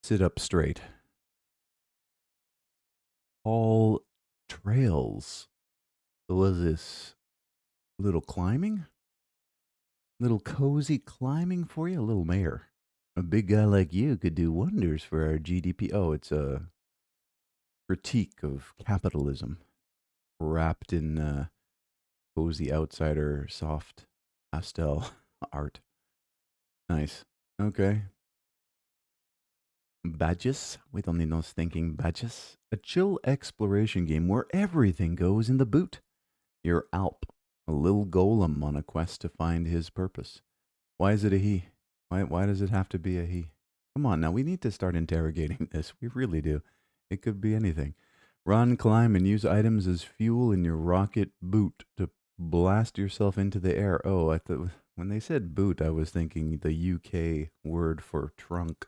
Sit up straight. All trails. So was this little climbing? Little cozy climbing for you? A little mayor. A big guy like you could do wonders for our GDP. Oh, it's a critique of capitalism wrapped in cozy outsider soft pastel art. Nice. Okay. Badges? We don't need no stinking badges. A chill exploration game where everything goes in the boot. You're Alp, a little golem on a quest to find his purpose. Why is it a he? Why does it have to be a he? Come on now, we need to start interrogating this. We really do. It could be anything. Run, climb, and use items as fuel in your rocket boot to blast yourself into the air. Oh, I thought when they said boot, I was thinking the UK word for trunk.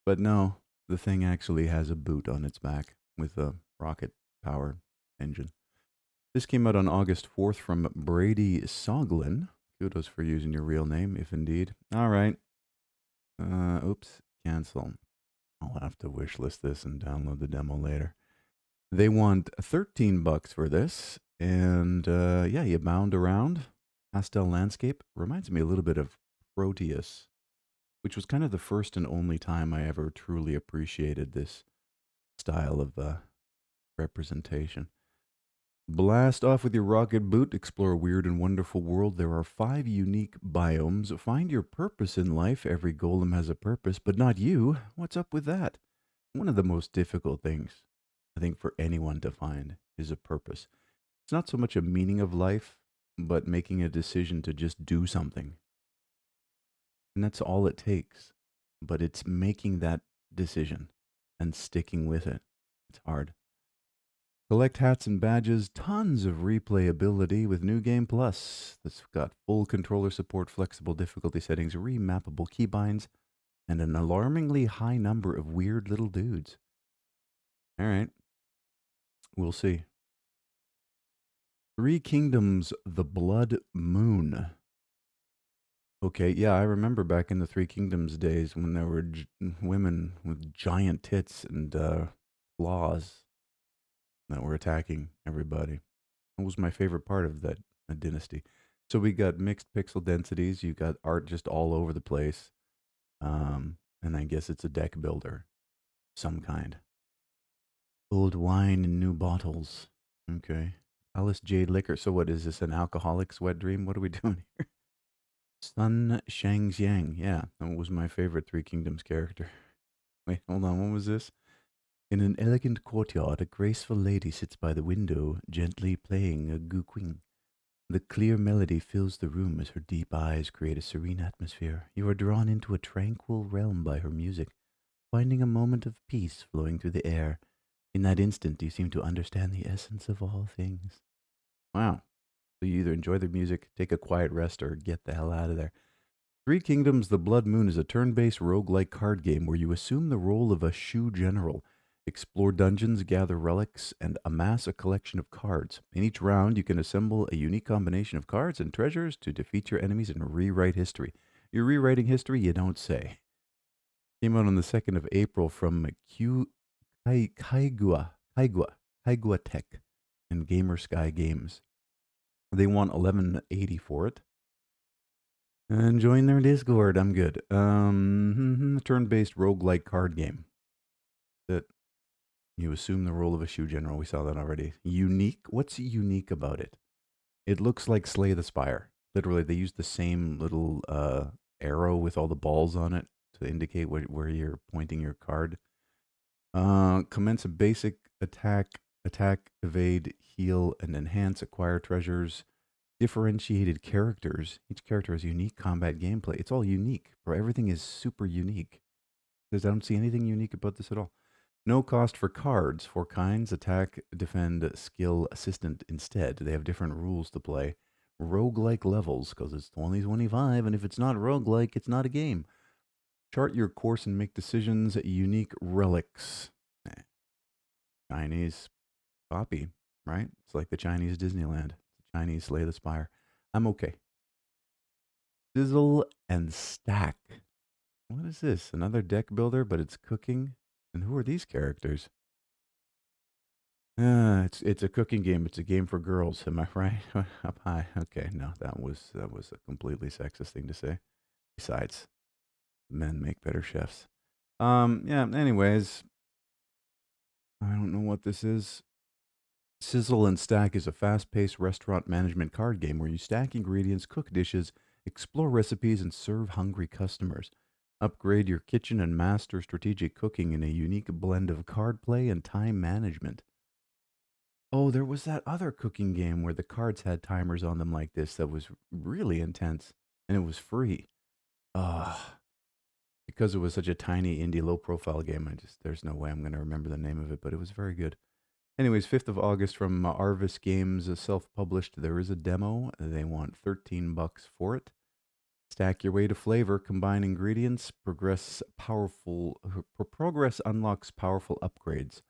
But no, the thing actually has a boot on its back with a rocket powered engine. This came out on August 4th from Brady Soglin. Kudos for using your real name, if indeed. All right. Oops. Cancel. I'll have to wishlist this and download the demo later. They want 13 bucks for this. And yeah, you bound around. Pastel landscape. Reminds me a little bit of Proteus, which was kind of the first and only time I ever truly appreciated this style of representation. Blast off with your rocket boot, explore a weird and wonderful world. There are 5 unique biomes. Find your purpose in life. Every golem has a purpose, but not you. What's up with that? One of the most difficult things, I think, for anyone to find is a purpose. It's not so much a meaning of life, but making a decision to just do something. And that's all it takes. But it's making that decision and sticking with it. It's hard. Collect hats and badges, tons of replayability with New Game Plus. That's got full controller support, flexible difficulty settings, remappable keybinds, and an alarmingly high number of weird little dudes. All right, we'll see. Three Kingdoms, The Blood Moon. Okay, yeah, I remember back in the Three Kingdoms days when there were women with giant tits and claws that were attacking everybody. It was my favorite part of that dynasty. So we got mixed pixel densities. You got art just all over the place. And I guess it's a deck builder, some kind. Old wine in new bottles. Okay. Alice Jade Liquor. So what is this? An alcoholic wet dream? What are we doing here? Sun Shangxiang. Yeah, that was my favorite Three Kingdoms character. Wait, hold on. What was this? In an elegant courtyard, a graceful lady sits by the window, gently playing a guqing. The clear melody fills the room as her deep eyes create a serene atmosphere. You are drawn into a tranquil realm by her music, finding a moment of peace flowing through the air. In that instant, you seem to understand the essence of all things. Wow. So you either enjoy the music, take a quiet rest, or get the hell out of there. Three Kingdoms The Blood Moon is a turn based roguelike card game where you assume the role of a Shu general, explore dungeons, gather relics, and amass a collection of cards. In each round, you can assemble a unique combination of cards and treasures to defeat your enemies and rewrite history. You're rewriting history, you don't say. Came out on the 2nd of April from Kaigua Tech and Gamer Sky Games. They want 1180 for it. And join their Discord. I'm good. Turn-based roguelike card game. That you assume the role of a Shu general. We saw that already. Unique. What's unique about it? It looks like Slay the Spire. Literally, they use the same little arrow with all the balls on it to indicate where you're pointing your card. Commence a basic attack, evade, heal, and enhance. Acquire treasures. Differentiated characters. Each character has unique combat gameplay. It's all unique, bro. Everything is super unique. Because I don't see anything unique about this at all. No cost for cards. 4 kinds: attack, defend, skill, assistant instead. They have different rules to play. Roguelike levels, because it's 2025, and if it's not roguelike, it's not a game. Chart your course and make decisions. Unique relics. Chinese copy, right? It's like the Chinese Disneyland. The Chinese Slay the Spire. I'm okay. Sizzle and Stack. What is this? Another deck builder, but it's cooking? And who are these characters? It's a cooking game. It's a game for girls. Am I right? Up high. Okay, no, that was a completely sexist thing to say. Besides, men make better chefs. Yeah. Anyways, I don't know what this is. Sizzle and Stack is a fast-paced restaurant management card game where you stack ingredients, cook dishes, explore recipes, and serve hungry customers. Upgrade your kitchen and master strategic cooking in a unique blend of card play and time management. Oh, there was that other cooking game where the cards had timers on them like this that was really intense and it was free. Ah, because it was such a tiny indie low profile game, there's no way I'm going to remember the name of it, but it was very good. Anyways, 5th of August from Arvis Games, self-published. There is a demo. They want $13 for it. Stack your way to flavor, combine ingredients, progress unlocks powerful upgrades.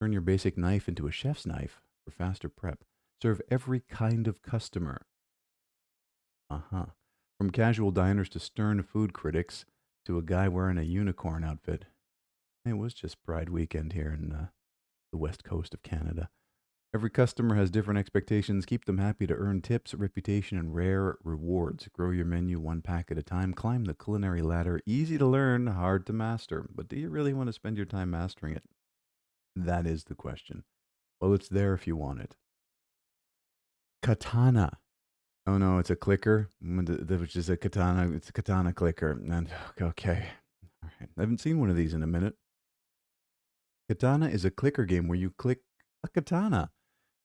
Turn your basic knife into a chef's knife for faster prep. Serve every kind of customer. Uh-huh. From casual diners to stern food critics to a guy wearing a unicorn outfit. It was just Pride weekend here in the west coast of Canada. Every customer has different expectations. Keep them happy to earn tips, reputation, and rare rewards. Grow your menu one pack at a time. Climb the culinary ladder. Easy to learn, hard to master. But do you really want to spend your time mastering it? That is the question. Well, it's there if you want it. Katana. Oh no, it's a clicker, which is a katana. It's a katana clicker. And okay, all right. I haven't seen one of these in a minute. Katana is a clicker game where you click a katana.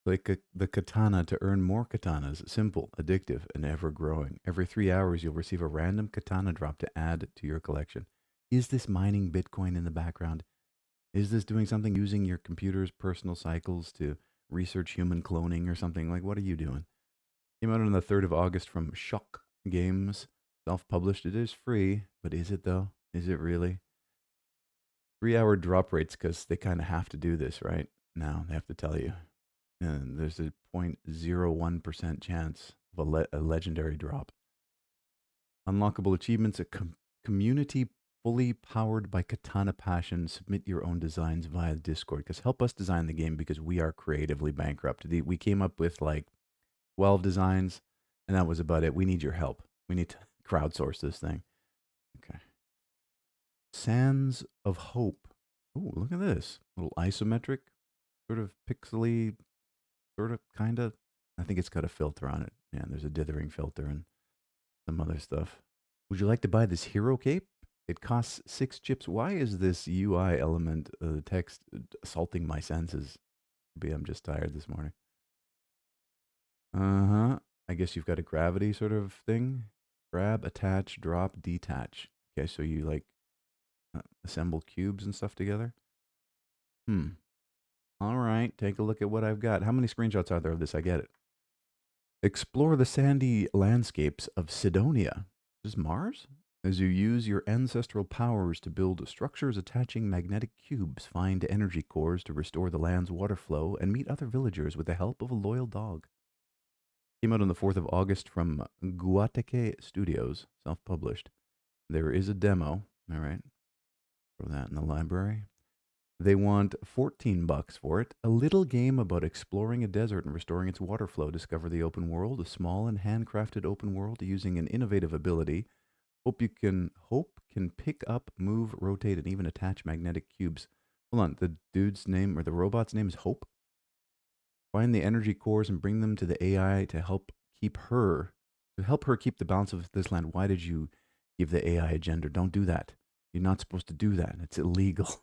The katana to earn more katanas. Simple, addictive, and ever growing. Every 3 hours, you'll receive a random katana drop to add to your collection. Is this mining Bitcoin in the background? Is this doing something using your computer's personal cycles to research human cloning or something? Like, what are you doing? Came out on the 3rd of August from Shock Games. Self published. It is free, but is it though? Is it really? 3 hour drop rates because they kind of have to do this, right? Now they have to tell you. And there's a 0.01% chance of a legendary drop. Unlockable achievements, community fully powered by Katana Passion. Submit your own designs via Discord. Because help us design the game because we are creatively bankrupt. We came up with like 12 designs, and that was about it. We need your help. We need to crowdsource this thing. Okay. Sands of Hope. Oh, look at this. A little isometric, sort of pixely, sort of, kind of. I think it's got a filter on it. Yeah, there's a dithering filter and some other stuff. Would you like to buy this hero cape? It costs 6 chips. Why is this UI element text assaulting my senses? Maybe I'm just tired this morning. Uh huh. I guess you've got a gravity sort of thing. Grab, attach, drop, detach. Okay, so you like assemble cubes and stuff together. Hmm. All right, take a look at what I've got. How many screenshots are there of this? I get it. Explore the sandy landscapes of Sidonia. Is Mars? As you use your ancestral powers to build structures attaching magnetic cubes, find energy cores to restore the land's water flow, and meet other villagers with the help of a loyal dog. Came out on the 4th of August from Guatake Studios, self published. There is a demo. All right. Throw that in the library. They want $14 for it. A little game about exploring a desert and restoring its water flow. Discover the open world, a small and handcrafted open world using an innovative ability. Hope can pick up, move, rotate, and even attach magnetic cubes. Hold on, the dude's name or the robot's name is Hope. Find the energy cores and bring them to the AI to help her keep the balance of this land. Why did you give the AI a gender? Don't do that. You're not supposed to do that. It's illegal,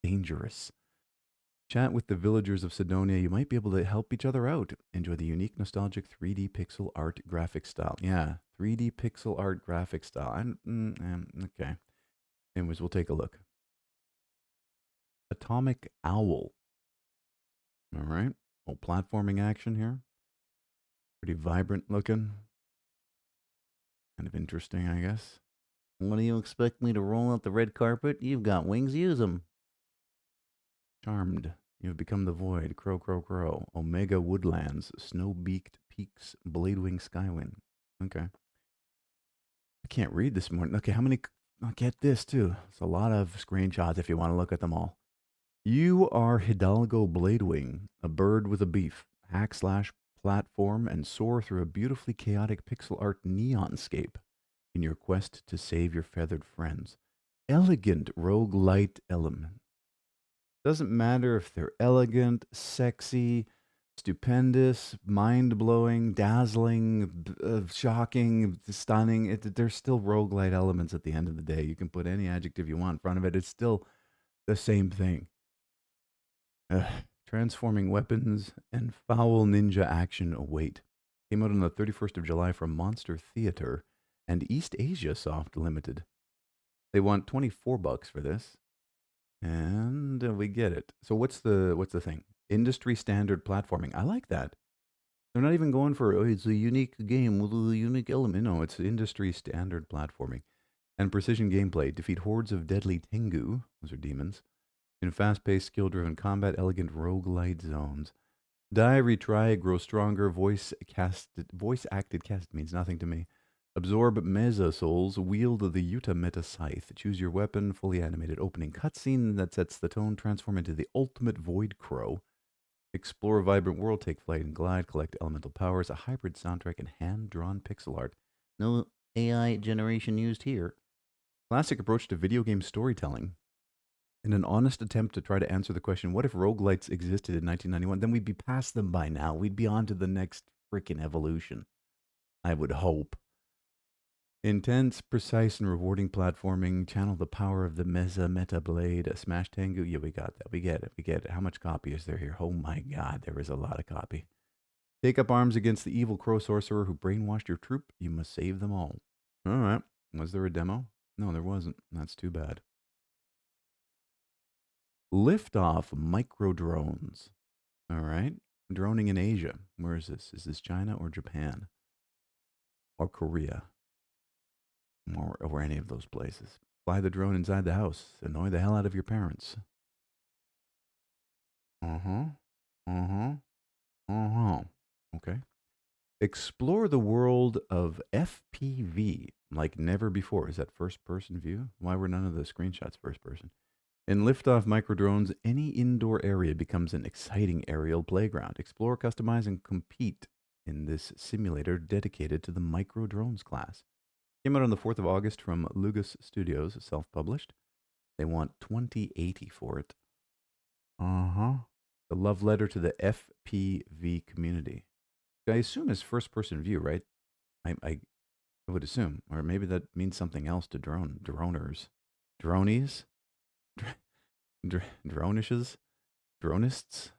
dangerous. Chat with the villagers of Sidonia. You might be able to help each other out. Enjoy the unique, nostalgic 3D pixel art graphic style. Yeah, 3D pixel art graphic style. Okay. Anyways, we'll take a look. Atomic Owl. All right. Oh, platforming action here. Pretty vibrant looking. Kind of interesting, I guess. What do you expect me to roll out the red carpet? You've got wings, use them. Charmed. You have become the void. Crow, crow, crow. Omega Woodlands. Snow-beaked peaks. Bladewing Skywind. Okay. I can't read this morning. Okay, how many get this too. It's a lot of screenshots if you want to look at them all. You are Hidalgo Bladewing, a bird with a beef. Hack slash platform and soar through a beautifully chaotic pixel art neonscape in your quest to save your feathered friends. Elegant roguelite element. Doesn't matter if they're elegant, sexy, stupendous, mind blowing, dazzling, shocking, stunning. There's still roguelite elements at the end of the day. You can put any adjective you want in front of it. It's still the same thing. Ugh. Transforming weapons and foul ninja action await. Came out on the 31st of July from Monster Theater and East Asia Soft Limited. They want $24 for this, and we get it. So what's the thing? Industry standard platforming. I like that. They're not even going for, oh, it's a unique game with a unique element. No, it's industry standard platforming and precision gameplay. Defeat hordes of deadly Tengu, those are demons, in fast-paced, skill-driven combat, elegant roguelite zones. Die, retry, grow stronger. Voice acted cast means nothing to me. Absorb Mesa Souls. Wield the Yuta Meta Scythe. Choose your weapon. Fully animated opening cutscene that sets the tone. Transform into the ultimate Void Crow. Explore a vibrant world. Take flight and glide. Collect elemental powers. A hybrid soundtrack and hand-drawn pixel art. No AI generation used here. Classic approach to video game storytelling. In an honest attempt to try to answer the question, what if roguelites existed in 1991? Then we'd be past them by now. We'd be on to the next freaking evolution. I would hope. Intense, precise, and rewarding platforming. Channel the power of the Meta Blade. A Smash Tengu. Yeah, we got that. We get it. We get it. How much copy is there here? Oh my god, there is a lot of copy. Take up arms against the evil crow sorcerer who brainwashed your troop. You must save them all. All right. Was there a demo? No, there wasn't. That's too bad. Liftoff micro drones. All right. Droning in Asia. Where is this? Is this China or Japan? Or Korea? Or any of those places. Fly the drone inside the house. Annoy the hell out of your parents. Uh huh. Uh huh. Uh huh. Okay. Explore the world of FPV like never before. Is that first person view? Why were none of the screenshots first person? In Liftoff Microdrones, any indoor area becomes an exciting aerial playground. Explore, customize, and compete in this simulator dedicated to the Microdrones class. Came out on the 4th of August from Lugus Studios, self-published. They want 2080 for it. Uh-huh. The love letter to the FPV community. I assume is first-person view, right? I would assume. Or maybe that means something else to droners. Dronies? Dronishes? Dronists?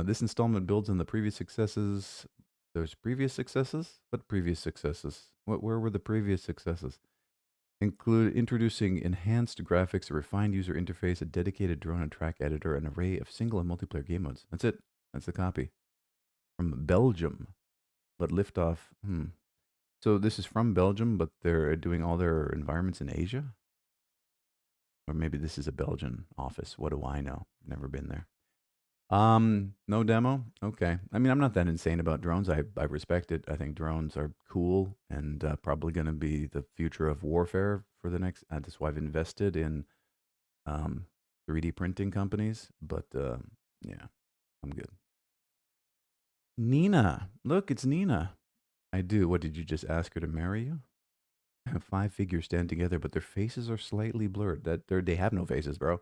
This installment builds on the previous successes. There's previous successes? What previous successes? Where were the previous successes? Include introducing enhanced graphics, a refined user interface, a dedicated drone and track editor, an array of single and multiplayer game modes. That's it. That's the copy. From Belgium, but Liftoff. So this is from Belgium, but they're doing all their environments in Asia? Or maybe this is a Belgian office. What do I know? Never been there. No demo? Okay. I mean, I'm not that insane about drones. I respect it. I think drones are cool and probably going to be the future of warfare for the next. That's why I've invested in 3D printing companies. But yeah, I'm good. Nina. Look, it's Nina. I do. What, did you just ask her to marry you? Five figures stand together, but their faces are slightly blurred. They have no faces, bro.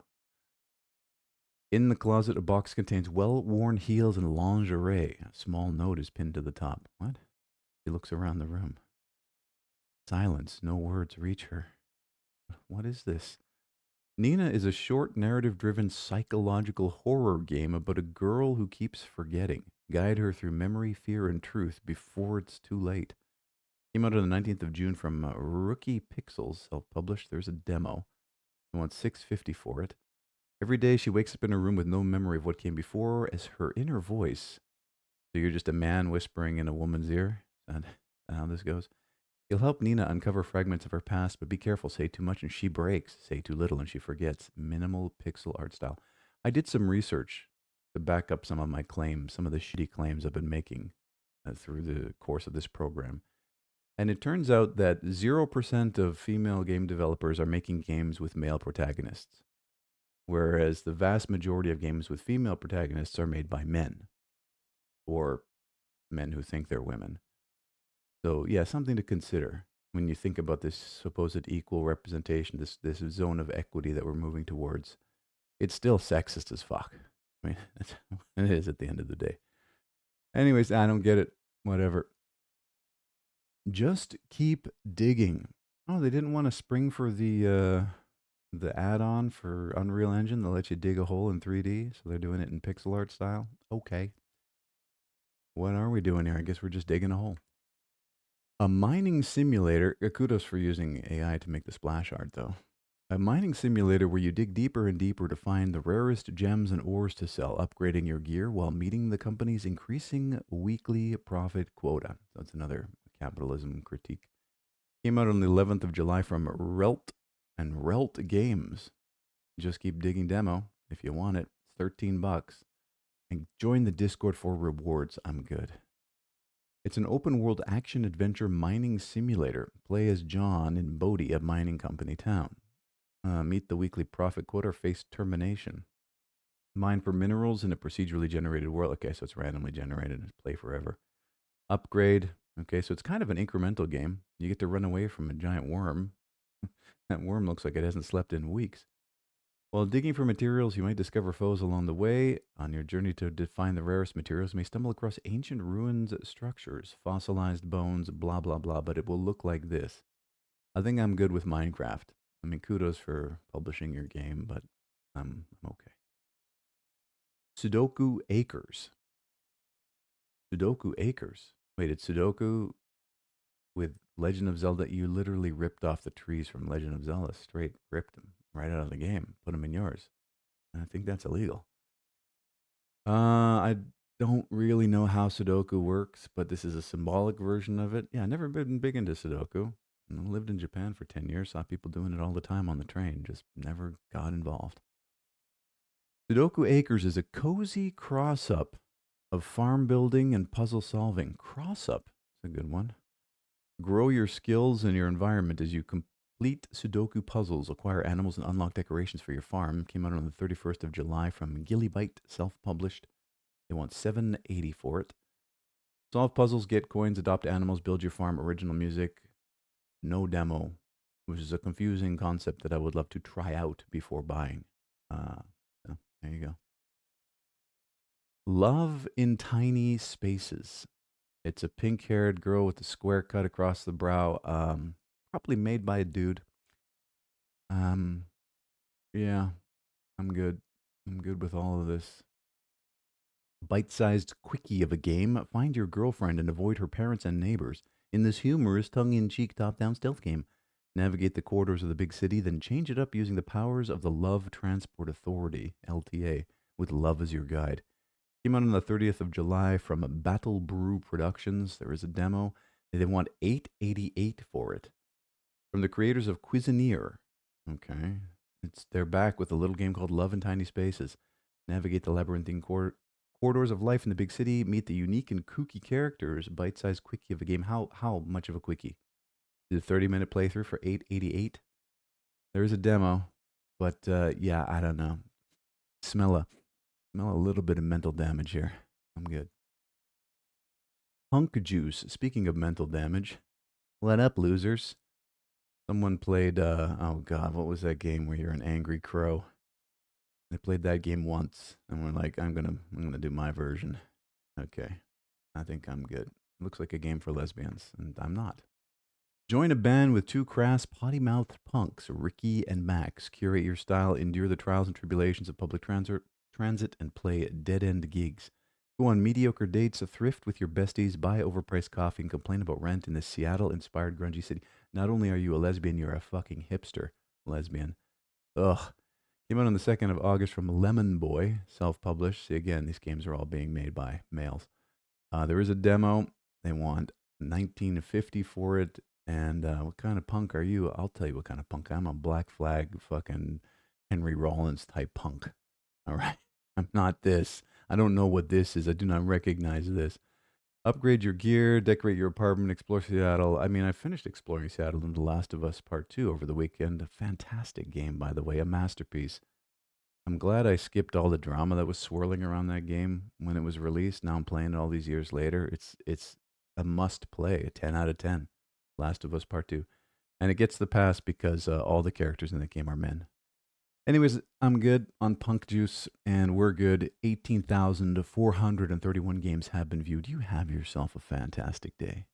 In the closet, a box contains well-worn heels and lingerie. A small note is pinned to the top. What? She looks around the room. Silence. No words reach her. What is this? Nina is a short, narrative-driven psychological horror game about a girl who keeps forgetting. Guide her through memory, fear, and truth before it's too late. Came out on the 19th of June from Rookie Pixels, self-published. There's a demo. I want $6.50 for it. Every day she wakes up in her room with no memory of what came before as her inner voice. So you're just a man whispering in a woman's ear? Is that how this goes? You'll help Nina uncover fragments of her past, but be careful. Say too much and she breaks. Say too little and she forgets. Minimal pixel art style. I did some research to back up some of my claims, some of the shitty claims I've been making through the course of this program. And it turns out that 0% of female game developers are making games with male protagonists, whereas the vast majority of games with female protagonists are made by men or men who think they're women. So, yeah, something to consider when you think about this supposed equal representation, this zone of equity that we're moving towards. It's still sexist as fuck. I mean, it is at the end of the day. Anyways, I don't get it. Whatever. Just keep digging. Oh, they didn't want to spring for the add-on for Unreal Engine that lets you dig a hole in 3D, so they're doing it in pixel art style. Okay. What are we doing here? I guess we're just digging a hole. A mining simulator. Kudos for using AI to make the splash art, though. A mining simulator where you dig deeper and deeper to find the rarest gems and ores to sell, upgrading your gear while meeting the company's increasing weekly profit quota. That's another capitalism critique. Came out on the 11th of July from Relt and Relt Games. Just keep digging demo if you want it. It's $13. And join the Discord for rewards. I'm good. It's an open world action adventure mining simulator. Play as John in Bodie, a mining company town. Meet the weekly profit quota or face termination. Mine for minerals in a procedurally generated world. Okay, so it's randomly generated and play forever. Upgrade. Okay, so it's kind of an incremental game. You get to run away from a giant worm. That worm looks like it hasn't slept in weeks. While digging for materials, you might discover foes along the way. On your journey to find the rarest materials, you may stumble across ancient ruins, structures, fossilized bones, blah, blah, blah, but it will look like this. I think I'm good with Minecraft. I mean, kudos for publishing your game, but I'm okay. Sudoku Acres. Sudoku Acres. Wait, it's Sudoku with Legend of Zelda. You literally ripped off the trees from Legend of Zelda, straight ripped them right out of the game, put them in yours. And I think that's illegal. I don't really know how Sudoku works, but this is a symbolic version of it. Yeah, I never been big into Sudoku. I lived in Japan for 10 years, saw people doing it all the time on the train, just never got involved. Sudoku Acres is a cozy cross up of farm building and puzzle solving. Cross up, it's a good one. Grow your skills and your environment as you complete Sudoku puzzles, acquire animals, and unlock decorations for your farm. Came out on the 31st of July from Gillibyte, self published. They want $7.80 for it. Solve puzzles, get coins, adopt animals, build your farm, original music. No demo, which is a confusing concept that I would love to try out before buying. So there you go. Love in Tiny Spaces. It's a pink-haired girl with a square cut across the brow. Probably made by a dude. Um, yeah, I'm good. I'm good with all of this. Bite-sized quickie of a game. Find your girlfriend and avoid her parents and neighbors in this humorous, tongue-in-cheek, top-down stealth game. Navigate the corridors of the big city, then change it up using the powers of the Love Transport Authority (LTA) with love as your guide. Came out on the 30th of July from Battle Brew Productions. There is a demo. They want $8.88 for it. From the creators of Cuisineer. Okay. They're back with a little game called Love in Tiny Spaces. Navigate the labyrinthine corridors of life in the big city. Meet the unique and kooky characters. Bite-sized quickie of a game. How much of a quickie? Is it a 30-minute playthrough for $8.88? There is a demo, but yeah, I don't know. Smell a little bit of mental damage here. I'm good. Hunk Juice. Speaking of mental damage, let up, losers. Someone played. Oh God, what was that game where you're an angry crow? They played that game once, and we're like, I'm gonna do my version. Okay, I think I'm good. Looks like a game for lesbians, and I'm not. Join a band with two crass, potty-mouthed punks, Ricky and Max. Curate your style, endure the trials and tribulations of public transit, and play dead-end gigs. Go on mediocre dates, thrift with your besties, buy overpriced coffee, and complain about rent in this Seattle-inspired grungy city. Not only are you a lesbian, you're a fucking hipster lesbian. Ugh. Came out on the 2nd of August from Lemon Boy, self-published. See, again, these games are all being made by males. There is a demo. They want $19.50 for it. And what kind of punk are you? I'll tell you what kind of punk. I'm a Black Flag fucking Henry Rollins type punk. All right. I'm not this. I don't know what this is. I do not recognize this. Upgrade your gear, decorate your apartment, explore Seattle. I mean, I finished exploring Seattle in The Last of Us Part 2 over the weekend. A fantastic game, by the way, a masterpiece. I'm glad I skipped all the drama that was swirling around that game when it was released. Now I'm playing it all these years later. It's a must play, a 10 out of 10. Last of Us Part 2. And it gets the pass because all the characters in the game are men. Anyways, I'm good on Punk Juice, and we're good. 18,431 games have been viewed. You have yourself a fantastic day.